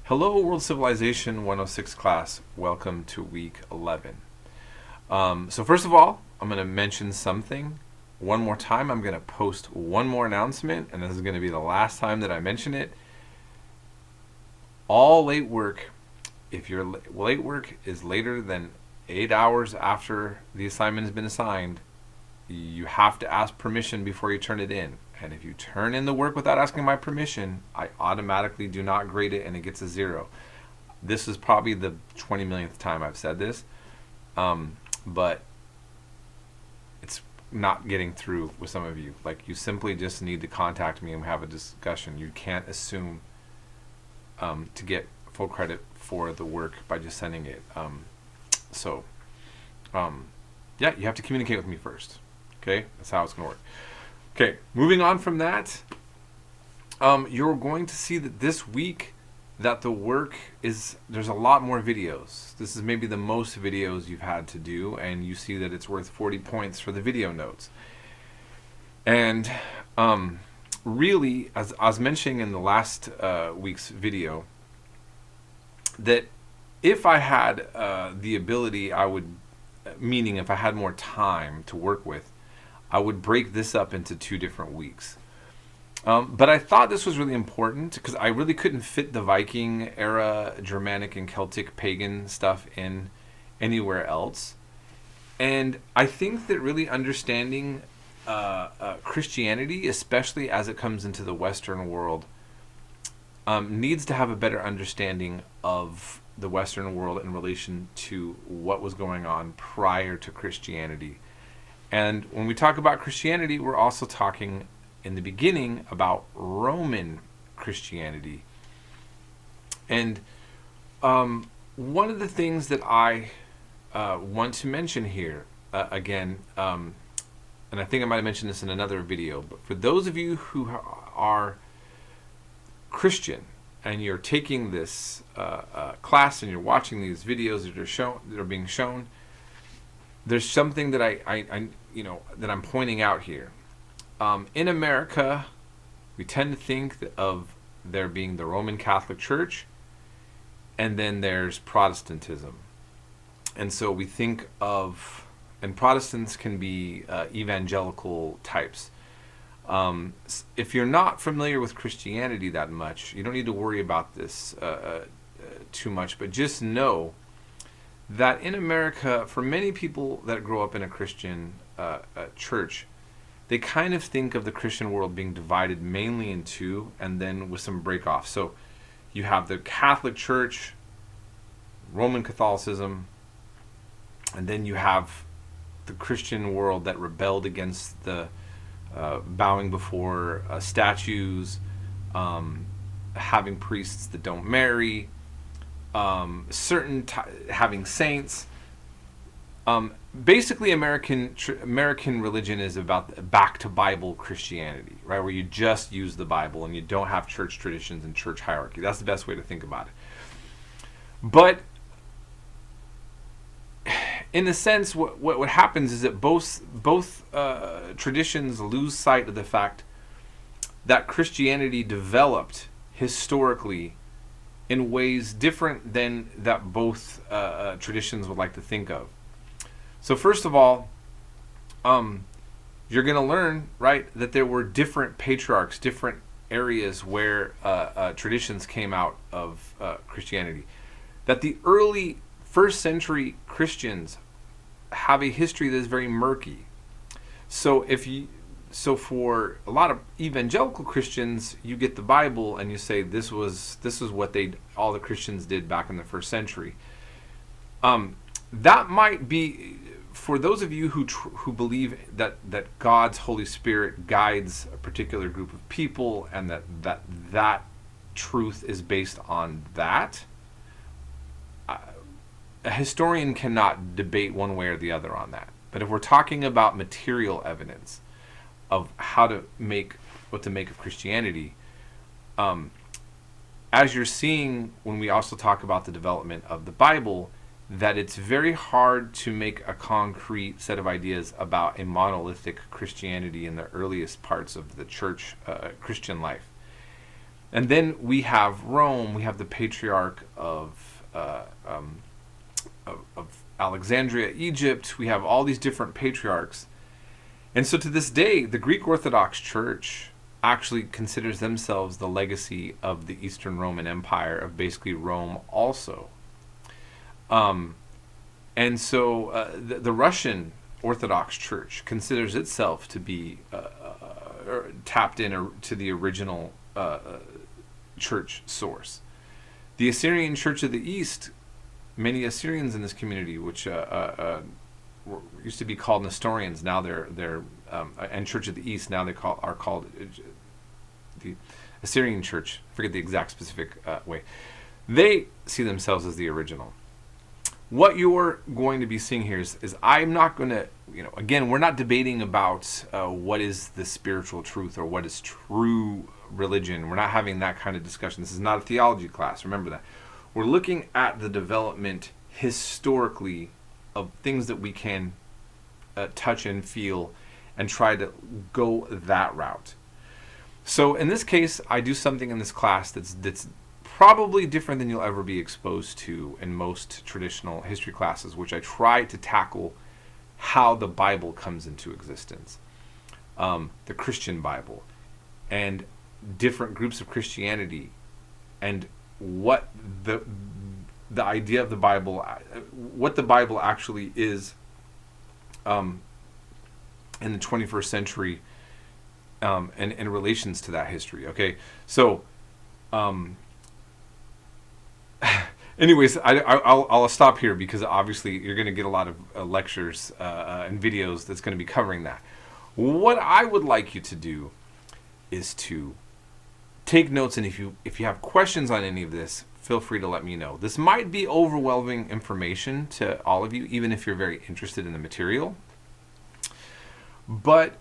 Hello, World Civilization 106 class. Welcome to week 11. So first of all, I'm going to mention something one more time. I'm going to post one more announcement, and this is going to be the last time that I mention it. All late work, if your late work is later than 8 hours after the assignment has been assigned, you have to ask permission before you turn it in. And if you turn in the work without asking my permission, I automatically do not grade it and it gets a 0. This is probably the 20 millionth time I've said this, but it's not getting through with some of you. Like, you simply just need to contact me and have a discussion. You can't assume to get full credit for the work by just sending it. Yeah, you have to communicate with me first. Okay, that's how it's going to work. Okay, moving on from that, you're going to see that this week that the work is, there's a lot more videos. This is maybe the most videos you've had to do, and you see that it's worth 40 points for the video notes. And really, as I was mentioning in the last week's video, that if I had the ability, meaning if I had more time to work with, I would break this up into 2 different weeks. But I thought this was really important because I really couldn't fit the Viking era, Germanic and Celtic pagan stuff in anywhere else. And I think that really understanding Christianity, especially as it comes into the Western world, needs to have a better understanding of the Western world in relation to what was going on prior to Christianity. And when we talk about Christianity, we're also talking in the beginning about Roman Christianity. And one of the things that I want to mention here, again, and I think I might have mentioned this in another video, but for those of you who are Christian and you're taking this class and you're watching these videos that are being shown, there's something that that I'm pointing out here. In America, we tend to think of there being the Roman Catholic Church, and then there's Protestantism. And so we think of, and Protestants can be evangelical types. If you're not familiar with Christianity that much, you don't need to worry about this too much, but just know that in America, for many people that grow up in a Christian church, they kind of think of the Christian world being divided mainly in 2, and then with some break-off. So you have the Catholic Church, Roman Catholicism, and then you have the Christian world that rebelled against the bowing before statues, having priests that don't marry, having saints. Basically, American religion is about back to Bible Christianity, right? Where you just use the Bible and you don't have church traditions and church hierarchy. That's the best way to think about it. But in a sense, what happens is that both traditions lose sight of the fact that Christianity developed historically in ways different than that both traditions would like to think of. So first of all, you're going to learn, right, that there were different patriarchs, different areas where traditions came out of Christianity. That the early 1st century Christians have a history that is very murky. So for a lot of evangelical Christians, you get the Bible and you say this is what all the Christians did back in the 1st century. That might be for those of you who believe that God's Holy Spirit guides a particular group of people, and that truth is based on that. A historian cannot debate one way or the other on that. But if we're talking about material evidence of what to make of Christianity, as you're seeing when we also talk about the development of the Bible, that it's very hard to make a concrete set of ideas about a monolithic Christianity in the earliest parts of the church Christian life. And then we have Rome. We have the patriarch of Alexandria, Egypt. We have all these different patriarchs. And so to this day, the Greek Orthodox Church actually considers themselves the legacy of the Eastern Roman Empire, of basically Rome also. And so the Russian Orthodox Church considers itself to be tapped to the original church source. The Assyrian Church of the East, many Assyrians in this community, which used to be called Nestorians, now they're and Church of the East, now are called the Assyrian Church. I forget the exact specific way. They see themselves as the original. What you're going to be seeing here is I'm not going to, again, we're not debating about what is the spiritual truth or what is true religion. We're not having that kind of discussion. This is not a theology class. Remember that. We're looking at the development historically of things that we can touch and feel and try to go that route. So in this case, I do something in this class that's probably different than you'll ever be exposed to in most traditional history classes, which I try to tackle how the Bible comes into existence, the Christian Bible, and different groups of Christianity, and what the idea of the Bible, what the Bible actually is in the 21st century, and in relations to that history. Okay, so anyways, I'll stop here because obviously you're going to get a lot of lectures and videos that's going to be covering that. What I would like you to do is to take notes, and if you have questions on any of this, feel free to let me know. This might be overwhelming information to all of you, even if you're very interested in the material. But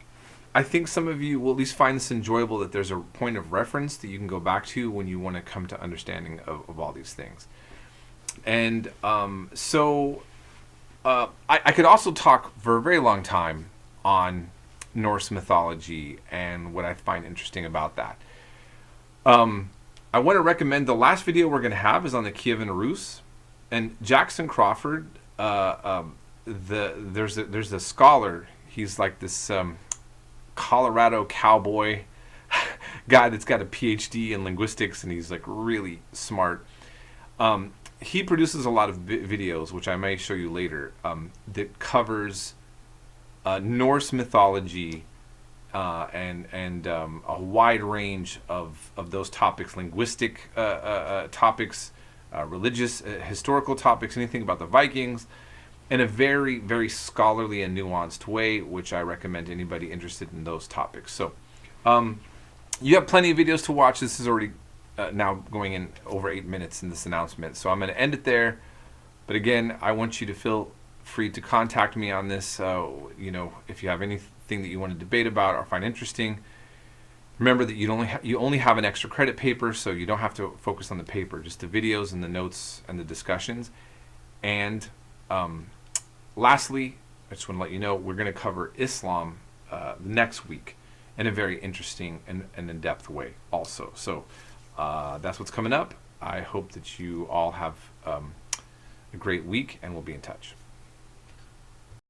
I think some of you will at least find this enjoyable, that there's a point of reference that you can go back to when you want to come to understanding of all these things. And so I could also talk for a very long time on Norse mythology and what I find interesting about that. I want to recommend the last video we're going to have is on the Kievan Rus, and Jackson Crawford. There's a scholar. He's like this Colorado cowboy guy that's got a PhD in linguistics, and he's like really smart. He produces a lot of videos, which I may show you later, that covers Norse mythology. And a wide range of those topics, linguistic topics, religious, historical topics, anything about the Vikings, in a very, very scholarly and nuanced way, which I recommend to anybody interested in those topics. So you have plenty of videos to watch. This is already now going in over 8 minutes in this announcement. So I'm going to end it there. But again, I want you to feel free to contact me on this. If you have anything that you want to debate about or find interesting. Remember that you only have an extra credit paper, so you don't have to focus on the paper, just the videos and the notes and the discussions. And lastly, I just want to let you know we're going to cover Islam next week in a very interesting and in-depth way also. So that's what's coming up. I hope that you all have a great week, and we'll be in touch.